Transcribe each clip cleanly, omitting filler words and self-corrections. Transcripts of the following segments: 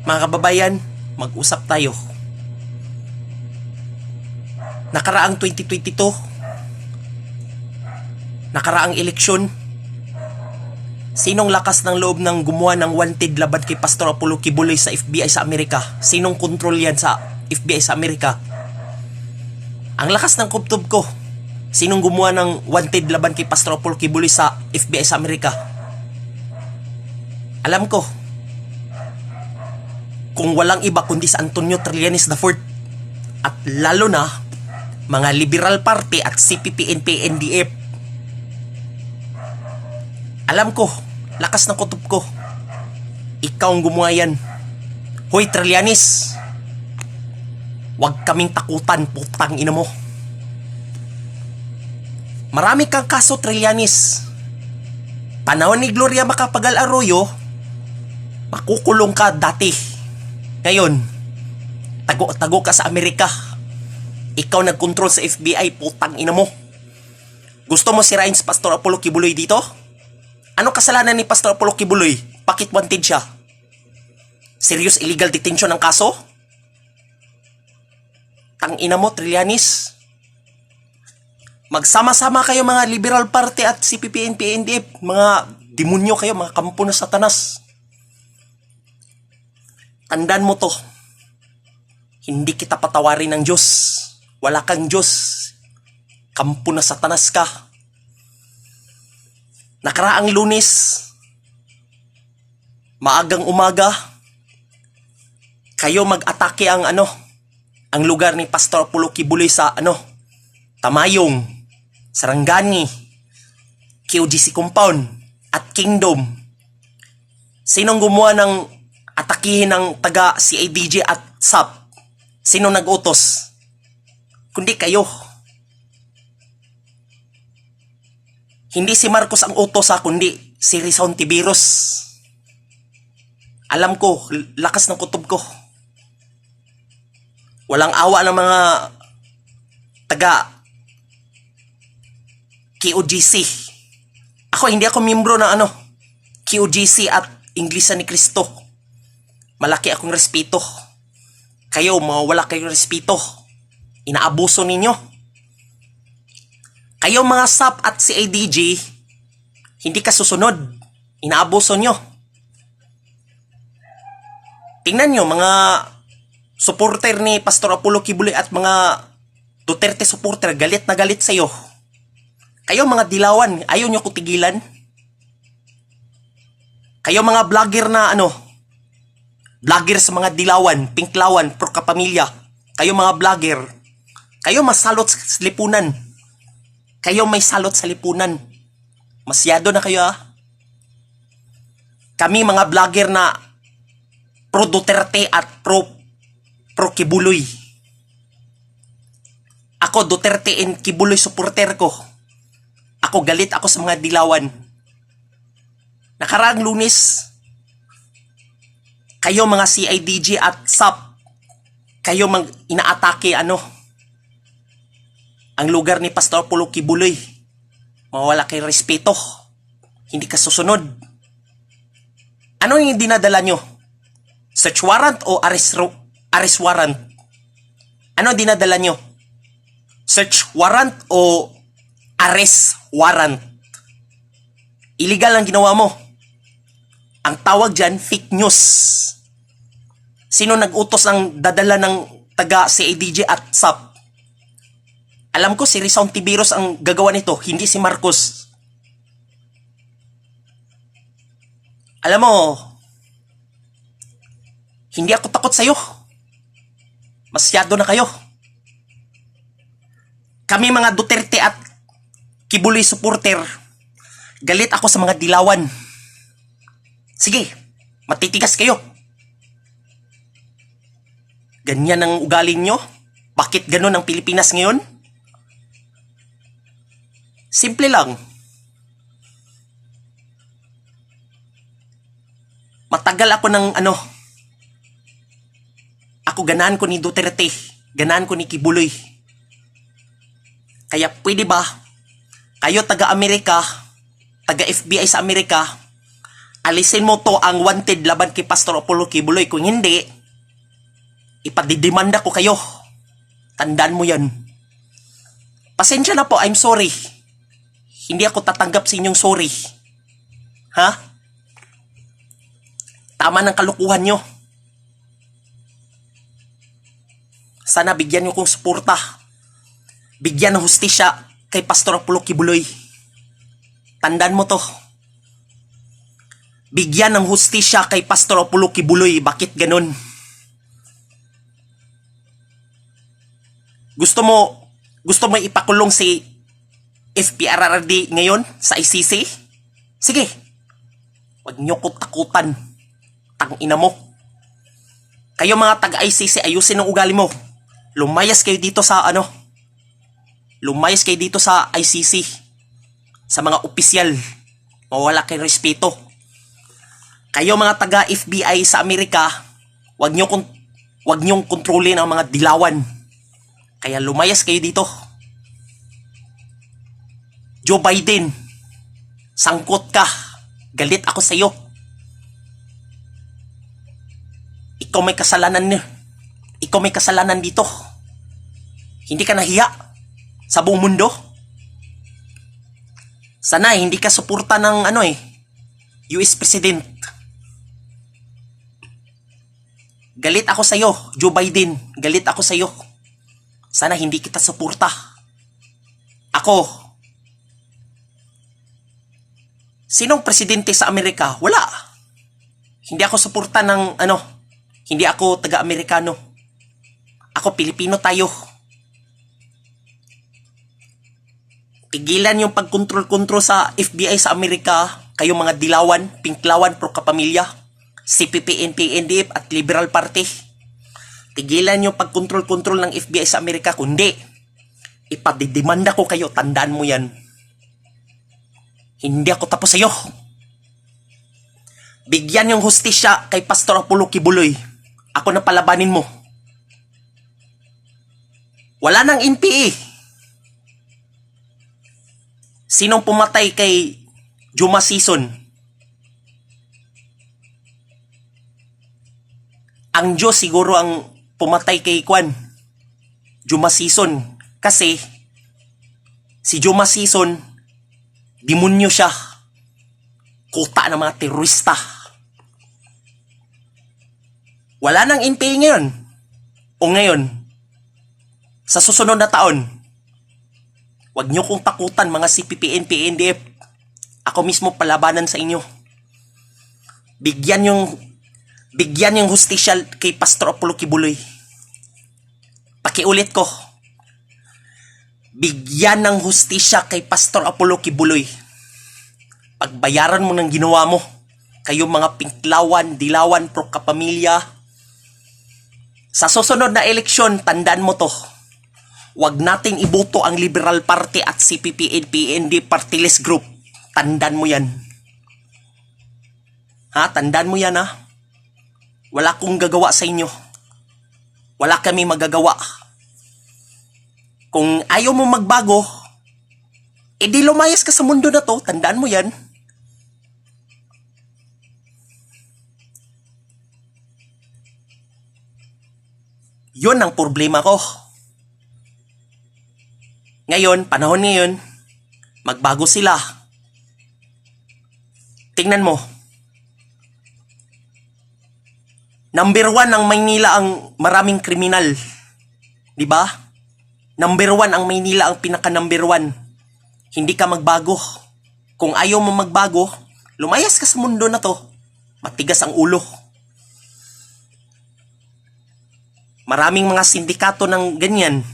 Mga kababayan, mag-usap tayo. Nakaraang 2022, nakaraang eleksyon, sinong lakas ng loob ng gumawa ng wanted laban kay Pastor Apollo Kibuloy sa FBI sa Amerika? Sinong control yan sa FBI sa Amerika? Ang lakas ng kubtob ko. Sinong gumawa ng wanted laban kay Pastor Apollo Kibuloy sa FBI sa Amerika? Alam ko, kung walang iba kundi sa Antonio Trillanes IV, at lalo na mga Liberal Party at CPP-NP-NDF. Alam ko, lakas ng kutob ko. Ikaw ang gumawa yan. Hoy Trillanes, huwag kaming takutan, putang ina mo. Marami kang kaso, Trillanes. Panahon ni Gloria Macapagal Arroyo, makukulong ka dati. Ngayon, tago ka sa Amerika. Ikaw nagkontrol sa FBI, putang ina mo. Gusto mo sirain si Pastor Apollo Kibuloy dito? Ano kasalanan ni Pastor Apollo Kibuloy? Bakit wanted siya? Serious illegal detention ang kaso? Tang ina mo, Trillanes. Magsama-sama kayo mga Liberal Party at CPP-NP-NDF. Mga demonyo kayo, mga kampo na satanas. Tandaan mo to. Hindi kita patawarin ng Diyos. Wala kang Diyos. Kampo na satanas ka. Nakaraang Lunes, maagang umaga, kayo mag-atake ang ang lugar ni Pastor Apollo Kibuloy sa Tamayong, Sarangani, QGC Compound at Kingdom. Sinong gumawa ng atakihin ng taga CIDG at SAP? Sino nag-utos? Kundi kayo. Hindi si Marcos ang utos kundi si Rizal Tiberos. Alam ko, lakas ng kutob ko. Walang awa ng mga taga QGC. Hindi ako miyembro ng QGC at Inglisa ni Cristo. Malaki akong respeto. Kayo, mawala kayong respeto. Inaabuso ninyo. Kayo mga SAP at CIDG, hindi ka susunod. Inaabuso nyo. Tingnan nyo, mga supporter ni Pastor Apollo Kibuloy at mga Duterte supporter, galit na galit sa'yo. Kayo mga dilawan, ayaw nyo kutigilan. Kayo mga vlogger na vlogger sa mga dilawan, pinklawan, pro kapamilya. Kayo mga vlogger, kayo masalot sa lipunan. Kayo may salot sa lipunan. Masyado na kayo Kami mga vlogger na pro Duterte at pro Kibuloy. Ako Duterte and Kibuloy supporter ko. Ako galit ako sa mga dilawan. Nakaraang Lunes, kayo mga CIDG at SAP, kayo inaatake ang lugar ni Pastor Apollo Kibuloy. Mawala kay respeto. Hindi ka susunod. Ano yung dinadala nyo? Search warrant o arrest warrant? Ano dinadala nyo? Search warrant o arrest warrant? Illegal ang ginawa mo. Ang tawag dyan, fake news. Sino nag-utos ang dadala ng taga CIDG at SAP? Alam ko si Rizal Tiberos ang gagawa nito, hindi si Marcos. Alam mo, hindi ako takot sa'yo. Masyado na kayo. Kami mga Duterte at Kibuloy supporter, galit ako sa mga dilawan. Sige, matitigas kayo. Ganyan ang ugali nyo? Bakit ganun ang Pilipinas ngayon? Simple lang. Matagal ako ng ako ganahan ko ni Duterte, ganahan ko ni Kibuloy. Kaya pwede ba, kayo taga-Amerika, taga-FBI sa Amerika, alisin mo to ang wanted laban kay Pastor Apollo Kibuloy. Kung hindi, ipadidemanda ko kayo. Tandaan mo yan. Pasensya na po, I'm sorry. Hindi ako tatanggap sa inyong sorry. Ha? Tama ng kalukuhan nyo. Sana bigyan nyo kong suporta. Bigyan ng hustisya kay Pastor Apollo Kibuloy. Tandaan mo to. Bigyan ng hustisya kay Pastor Apollo Kibuloy. Bakit ganun? Gusto mo ipakulong si FPRRD ngayon sa ICC? Sige. Huwag niyo ko takutan. Tangina mo. Kayo mga taga-ICC, ayusin ang ugali mo. Lumayas kayo dito sa Lumayas kayo dito sa ICC. Sa mga opisyal. Mawala kayong respeto. Kayo mga taga-FBI sa Amerika, huwag niyong kontrolin ang mga dilawan. Kaya lumayas kayo dito. Joe Biden, sangkot ka. Galit ako sa iyo. Ikaw may kasalanan niya. Ikaw may kasalanan dito. Hindi ka nahiya sa buong mundo. Sana hindi ka suporta ng US President. Galit ako sa iyo, Joe Biden. Galit ako sa iyo. Sana hindi kita suporta. Ako. Sinong presidente sa Amerika? Wala. Hindi ako suporta ng Hindi ako taga-Amerikano. Ako Pilipino tayo. Tigilan yung pagkontrol-kontrol sa FBI sa Amerika. Kayong mga dilawan, pinklawan, pro-kapamilya, CPP, NP, NDF at Liberal Party. Tigilan yung pagkontrol-kontrol ng FBI sa Amerika. Kundi, ipadidemanda ko kayo. Tandaan mo yan. Hindi ako tapos sa iyo. Bigyan yung hustisya kay Pastor Apollo Kibuloy. Ako na palabanin mo. Wala nang NPA. Sinong pumatay kay Juma Season? Ang Diyos siguro ang pumatay kay Juma Season. Kasi si Juma Season, demonyo siya. Kuta ng mga terorista. Wala nang NPA ngayon. O ngayon, sa susunod na taon, huwag niyo kong takutan mga CPP, NP, NDF. Ako mismo palabanan sa inyo. Bigyan yung hustisya kay Pastor Apollo Kibuloy. Pakiulit ko. Bigyan ng hustisya kay Pastor Apollo Kibuloy. Pagbayaran mo ng ginawa mo. Kayong mga pinklawan, dilawan, pro-kapamilya. Sa susunod na eleksyon, tandaan mo to. Huwag nating iboto ang Liberal Party at CPP, NPND Party List Group. Tandaan mo yan. Ha? Tandaan mo yan, ha? Wala kong gagawa sa inyo. Wala kami magagawa. Kung ayaw mo magbago, edi lumayas ka sa mundo na to. Tandaan mo yan. Yun ang problema ko. Ngayon, panahon ngayon, magbago sila. Tingnan mo. Number 1 ang Maynila ang maraming kriminal. Diba? Number 1 ang Maynila ang pinaka number 1. Hindi ka magbago. Kung ayaw mo magbago, lumayas ka sa mundo na to. Matigas ang ulo. Maraming mga sindikato ng ganyan.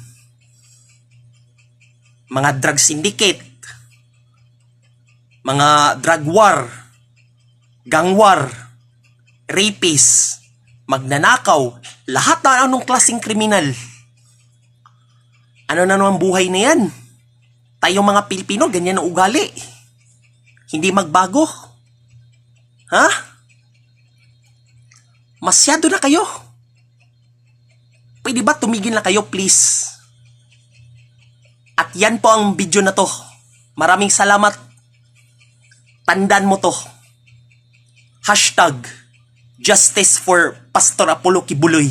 Mga drug syndicate. Mga drug war. Gang war. Rapist. Magnanakaw. Lahat na anong klaseng kriminal. Ano na naman buhay na yan? Tayong mga Pilipino, ganyan ang ugali. Hindi magbago. Ha? Masyado na kayo. Pwede ba tumigil na kayo, please? At yan po ang video na to. Maraming salamat. Tandaan mo to. Hashtag Justice for Pastor Apollo Kibuloy.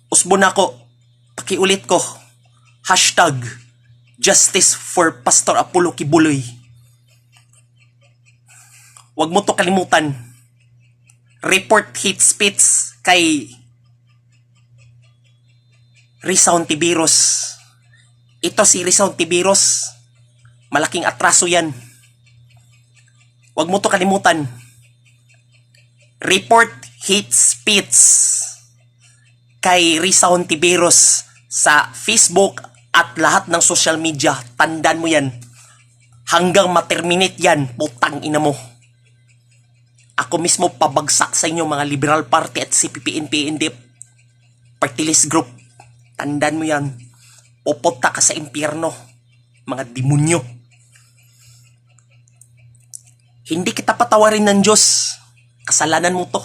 Usbo na ko, pakiulit ko. Hashtag Justice for Pastor Apollo Kibuloy. Huwag mo to kalimutan. Report hate speech kay Risa Hontiveros. Ito si Risa Hontiveros. Malaking atraso yan. Huwag mo to kalimutan. Report hate speech kay Risa Hontiveros sa Facebook at lahat ng social media. Tandaan mo yan. Hanggang ma-terminate yan, putang ina mo. Ako mismo pabagsak sa inyo mga Liberal Party at CPP-NP-NDF Party List Group. Tandaan mo yan. Pupunta ka sa impyerno, mga demonyo. Hindi kita patawarin ng Diyos. Kasalanan mo to.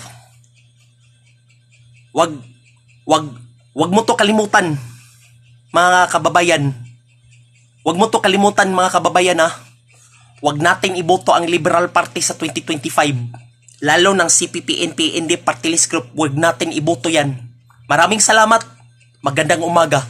Wag mo to kalimutan, mga kababayan. Wag mo to kalimutan, mga kababayan, ha. Wag natin iboto ang Liberal Party sa 2025. Lalo ng CPP-NP-ND Party List Group, wag natin iboto yan. Maraming salamat. Magandang umaga.